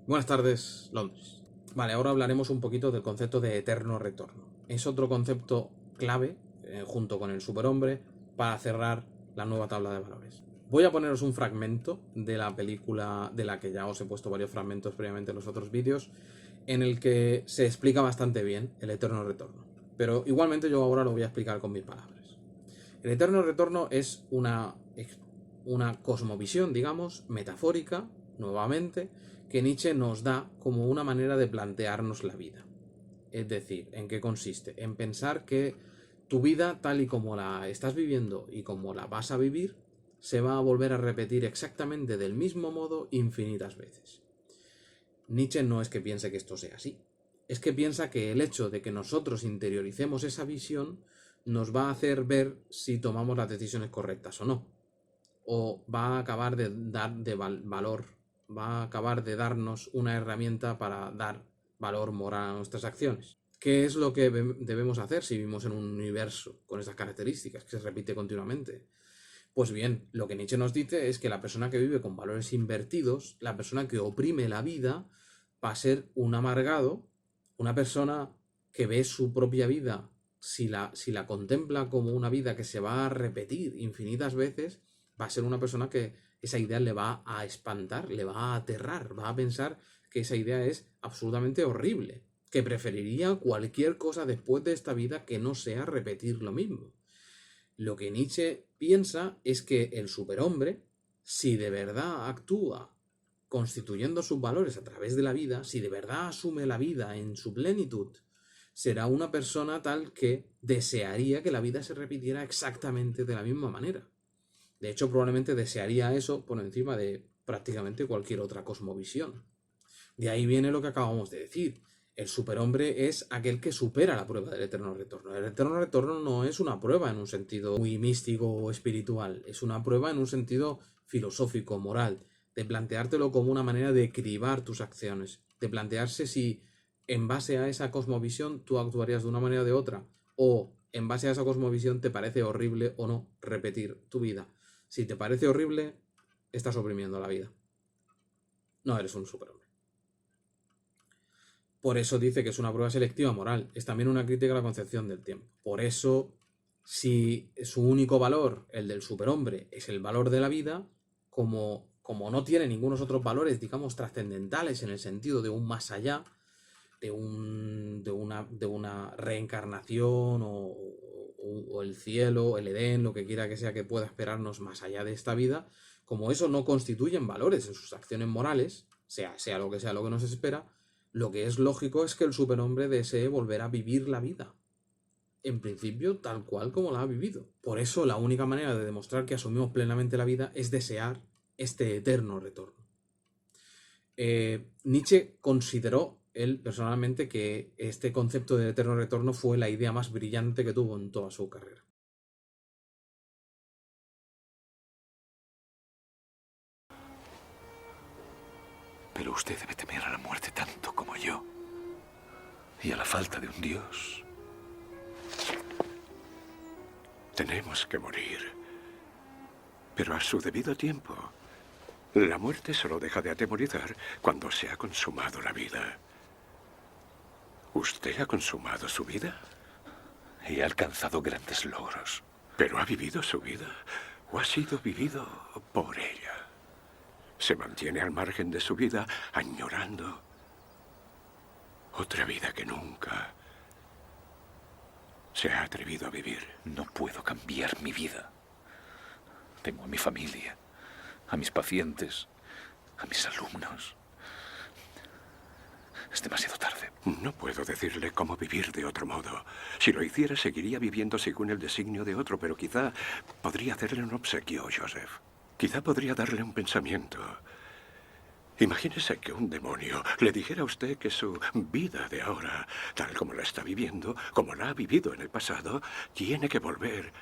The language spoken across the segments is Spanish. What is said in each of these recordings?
Buenas tardes, Londres. Vale, ahora hablaremos un poquito del concepto de eterno retorno. Es otro concepto clave, junto con el superhombre, para cerrar la nueva tabla de valores. Voy a poneros un fragmento de la película, de la que ya os he puesto varios fragmentos previamente en los otros vídeos, en el que se explica bastante bien el eterno retorno. Pero igualmente yo ahora lo voy a explicar con mis palabras. El eterno retorno es una cosmovisión, digamos, metafórica, nuevamente, que Nietzsche nos da como una manera de plantearnos la vida. Es decir, ¿en qué consiste? En pensar que tu vida, tal y como la estás viviendo y como la vas a vivir, se va a volver a repetir exactamente del mismo modo infinitas veces. Nietzsche no es que piense que esto sea así, es que piensa que el hecho de que nosotros interioricemos esa visión nos va a hacer ver si tomamos las decisiones correctas o no. O va a acabar de dar valor, va a acabar de darnos una herramienta para dar valor moral a nuestras acciones. ¿Qué es lo que debemos hacer si vivimos en un universo con esas características que se repite continuamente? Pues bien, lo que Nietzsche nos dice es que la persona que vive con valores invertidos, la persona que oprime la vida, va a ser un amargado, una persona que ve su propia vida, si la contempla como una vida que se va a repetir infinitas veces, va a ser una persona que esa idea le va a espantar, le va a aterrar, va a pensar que esa idea es absolutamente horrible, que preferiría cualquier cosa después de esta vida que no sea repetir lo mismo. Lo que Nietzsche piensa es que el superhombre, si de verdad actúa constituyendo sus valores a través de la vida, si de verdad asume la vida en su plenitud, será una persona tal que desearía que la vida se repitiera exactamente de la misma manera. De hecho, probablemente desearía eso por encima de prácticamente cualquier otra cosmovisión. De ahí viene lo que acabamos de decir. El superhombre es aquel que supera la prueba del eterno retorno. El eterno retorno no es una prueba en un sentido muy místico o espiritual, es una prueba en un sentido filosófico, moral, de planteártelo como una manera de cribar tus acciones, de plantearse si en base a esa cosmovisión tú actuarías de una manera o de otra, o en base a esa cosmovisión te parece horrible o no repetir tu vida. Si te parece horrible, estás oprimiendo la vida. No eres un superhombre. Por eso dice que es una prueba selectiva moral. Es también una crítica a la concepción del tiempo. Por eso, si su único valor, el del superhombre, es el valor de la vida, como no tiene ningunos otros valores, digamos, trascendentales en el sentido de un más allá, de una reencarnación o el cielo, el Edén, lo que quiera que sea que pueda esperarnos más allá de esta vida, como eso no constituyen valores en sus acciones morales, sea lo que sea lo que nos espera, lo que es lógico es que el superhombre desee volver a vivir la vida. En principio, tal cual como la ha vivido. Por eso, la única manera de demostrar que asumimos plenamente la vida es desear este eterno retorno. Nietzsche consideró, él personalmente, que este concepto del eterno retorno fue la idea más brillante que tuvo en toda su carrera. Pero usted debe temer a la muerte tanto como yo. Y a la falta de un Dios. Tenemos que morir. Pero a su debido tiempo. La muerte solo deja de atemorizar cuando se ha consumado la vida. ¿Usted ha consumado su vida? He alcanzado grandes logros. ¿Pero ha vivido su vida o ha sido vivido por ella? Se mantiene al margen de su vida, añorando otra vida que nunca se ha atrevido a vivir. No puedo cambiar mi vida. Tengo a mi familia, a mis pacientes, a mis alumnos. Es demasiado tarde. No puedo decirle cómo vivir de otro modo. Si lo hiciera, seguiría viviendo según el designio de otro, pero quizá podría hacerle un obsequio, Joseph. Quizá podría darle un pensamiento. Imagínese que un demonio le dijera a usted que su vida de ahora, tal como la está viviendo, como la ha vivido en el pasado, tiene que volver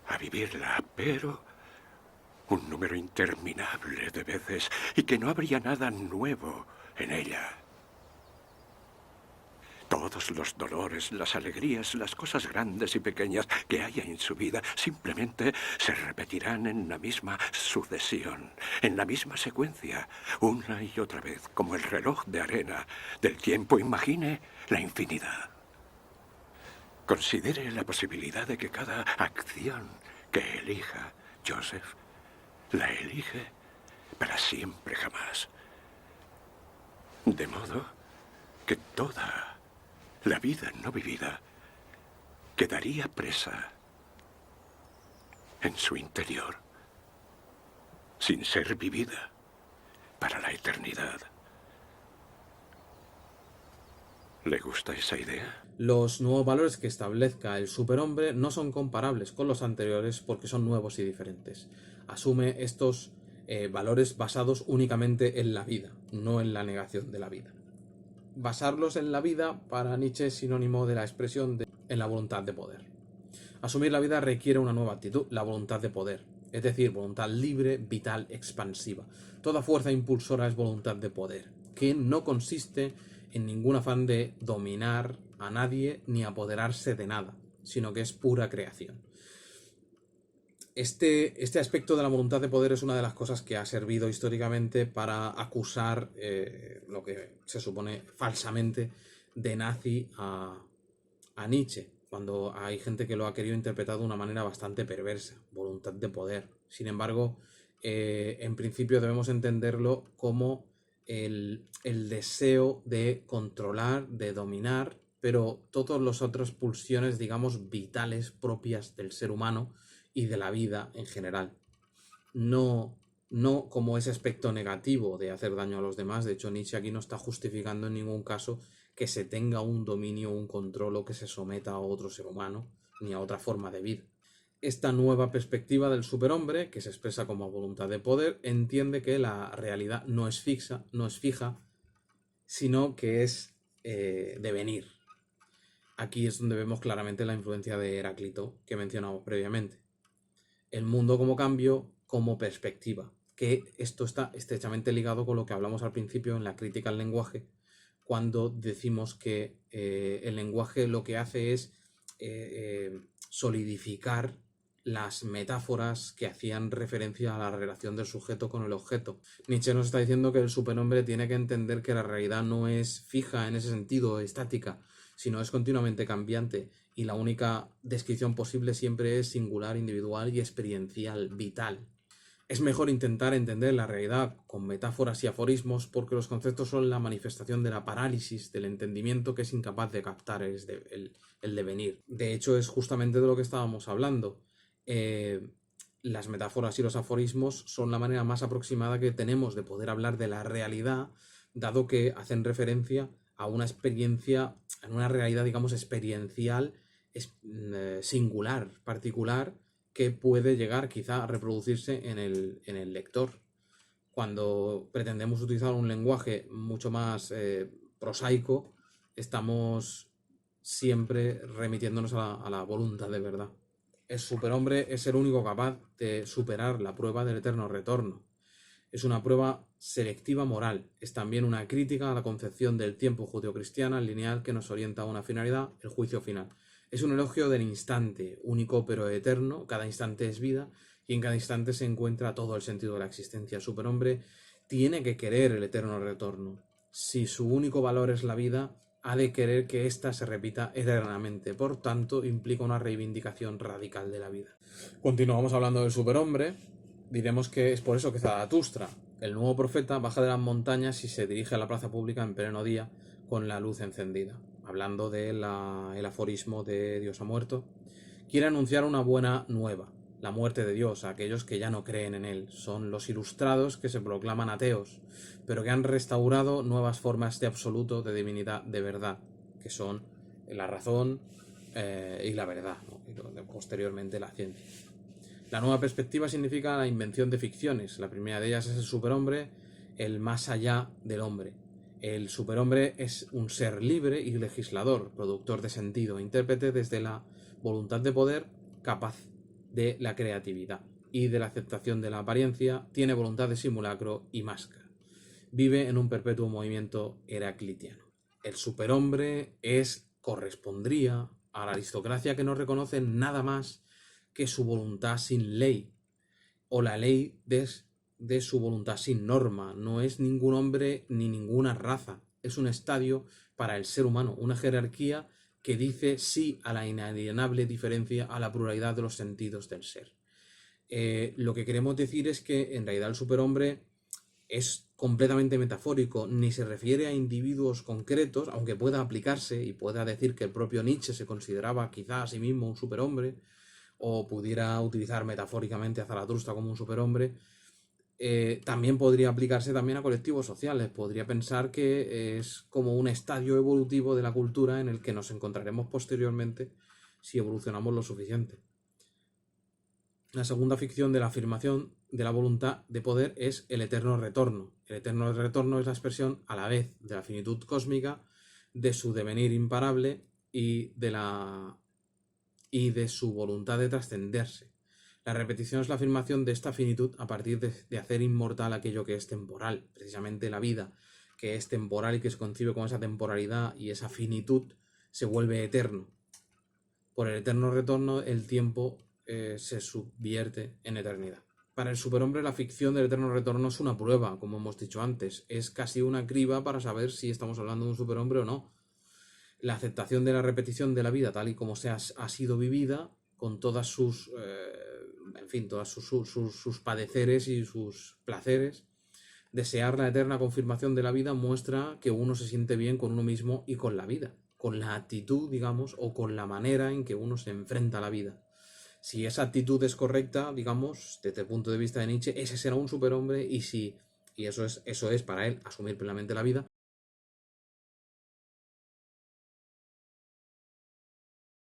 a vivirla, pero un número interminable de veces, y que no habría nada nuevo en ella. Todos los dolores, las alegrías, las cosas grandes y pequeñas que haya en su vida simplemente se repetirán en la misma sucesión, en la misma secuencia, una y otra vez, como el reloj de arena del tiempo. Imagine la infinidad. Considere la posibilidad de que cada acción que elija Joseph la elige para siempre jamás. De modo que toda la vida no vivida quedaría presa en su interior, sin ser vivida para la eternidad. ¿Le gusta esa idea? Los nuevos valores que establezca el superhombre no son comparables con los anteriores porque son nuevos y diferentes. Asume estos valores basados únicamente en la vida, no en la negación de la vida. Basarlos en la vida para Nietzsche es sinónimo de la expresión en la voluntad de poder. Asumir la vida requiere una nueva actitud, la voluntad de poder, es decir, voluntad libre, vital, expansiva. Toda fuerza impulsora es voluntad de poder, que no consiste en ningún afán de dominar a nadie ni apoderarse de nada, sino que es pura creación. Este aspecto de la voluntad de poder es una de las cosas que ha servido históricamente para acusar lo que se supone falsamente de nazi a Nietzsche, cuando hay gente que lo ha querido interpretar de una manera bastante perversa, voluntad de poder. Sin embargo, en principio debemos entenderlo como el deseo de controlar, de dominar, pero todas las otras pulsiones, digamos, vitales propias del ser humano y de la vida en general. No como ese aspecto negativo de hacer daño a los demás. De hecho, Nietzsche aquí no está justificando en ningún caso que se tenga un dominio, un control o que se someta a otro ser humano ni a otra forma de vida. Esta nueva perspectiva del superhombre, que se expresa como voluntad de poder, entiende que la realidad no es fija, sino que es devenir. Aquí es donde vemos claramente la influencia de Heráclito que mencionamos previamente. El mundo como cambio, como perspectiva, que esto está estrechamente ligado con lo que hablamos al principio en la crítica al lenguaje, cuando decimos que el lenguaje lo que hace es solidificar las metáforas que hacían referencia a la relación del sujeto con el objeto. Nietzsche nos está diciendo que el superhombre tiene que entender que la realidad no es fija en ese sentido, estática, sino es continuamente cambiante, y la única descripción posible siempre es singular, individual y experiencial, vital. Es mejor intentar entender la realidad con metáforas y aforismos porque los conceptos son la manifestación de la parálisis del entendimiento que es incapaz de captar el devenir. De hecho, es justamente de lo que estábamos hablando. Las metáforas y los aforismos son la manera más aproximada que tenemos de poder hablar de la realidad, dado que hacen referencia a una experiencia, a una realidad, digamos, experiencial, singular, particular, que puede llegar quizá a reproducirse en el lector. Cuando pretendemos utilizar un lenguaje mucho más prosaico, estamos siempre remitiéndonos a la voluntad de verdad. El superhombre es el único capaz de superar la prueba del eterno retorno. Es una prueba selectiva moral, es también una crítica a la concepción del tiempo judeocristiana lineal que nos orienta a una finalidad, el juicio final. Es un elogio del instante, único pero eterno, cada instante es vida y en cada instante se encuentra todo el sentido de la existencia. El superhombre tiene que querer el eterno retorno. Si su único valor es la vida, ha de querer que ésta se repita eternamente. Por tanto, implica una reivindicación radical de la vida. Continuamos hablando del superhombre. Diremos que es por eso que Zaratustra, el nuevo profeta, baja de las montañas y se dirige a la plaza pública en pleno día con la luz encendida. Hablando del aforismo de Dios ha muerto, quiere anunciar una buena nueva, la muerte de Dios a aquellos que ya no creen en él. Son los ilustrados que se proclaman ateos, pero que han restaurado nuevas formas de absoluto, de divinidad, de verdad, que son la razón y la verdad, ¿no? Y posteriormente la ciencia. La nueva perspectiva significa la invención de ficciones. La primera de ellas es el superhombre, el más allá del hombre. El superhombre es un ser libre y legislador, productor de sentido, intérprete desde la voluntad de poder, capaz de la creatividad y de la aceptación de la apariencia, tiene voluntad de simulacro y máscara. Vive en un perpetuo movimiento heraclitiano. el superhombre correspondría a la aristocracia que no reconoce nada más que su voluntad sin ley, o la ley de su voluntad sin norma. No es ningún hombre ni ninguna raza, es un estadio para el ser humano, una jerarquía que dice sí a la inalienable diferencia, a la pluralidad de los sentidos del ser. Lo que queremos decir es que en realidad el superhombre es completamente metafórico, ni se refiere a individuos concretos, aunque pueda aplicarse y pueda decir que el propio Nietzsche se consideraba quizá a sí mismo un superhombre, o pudiera utilizar metafóricamente a Zaratustra como un superhombre. También podría aplicarse también a colectivos sociales. Podría pensar que es como un estadio evolutivo de la cultura en el que nos encontraremos posteriormente si evolucionamos lo suficiente. La segunda ficción de la afirmación de la voluntad de poder es el eterno retorno. El eterno retorno es la expresión a la vez de la finitud cósmica, de su devenir imparable y de su voluntad de trascenderse. La repetición es la afirmación de esta finitud a partir de hacer inmortal aquello que es temporal. Precisamente la vida, que es temporal y que se concibe con esa temporalidad y esa finitud, se vuelve eterno. Por el eterno retorno, el tiempo se subvierte en eternidad. Para el superhombre, la ficción del eterno retorno es una prueba, como hemos dicho antes. Es casi una criba para saber si estamos hablando de un superhombre o no. La aceptación de la repetición de la vida tal y como ha sido vivida, con todas sus sus padeceres y sus placeres. Desear la eterna confirmación de la vida muestra que uno se siente bien con uno mismo y con la vida, con la actitud, digamos, o con la manera en que uno se enfrenta a la vida. Si esa actitud es correcta, digamos, desde el punto de vista de Nietzsche, ese será un superhombre, y eso es para él asumir plenamente la vida.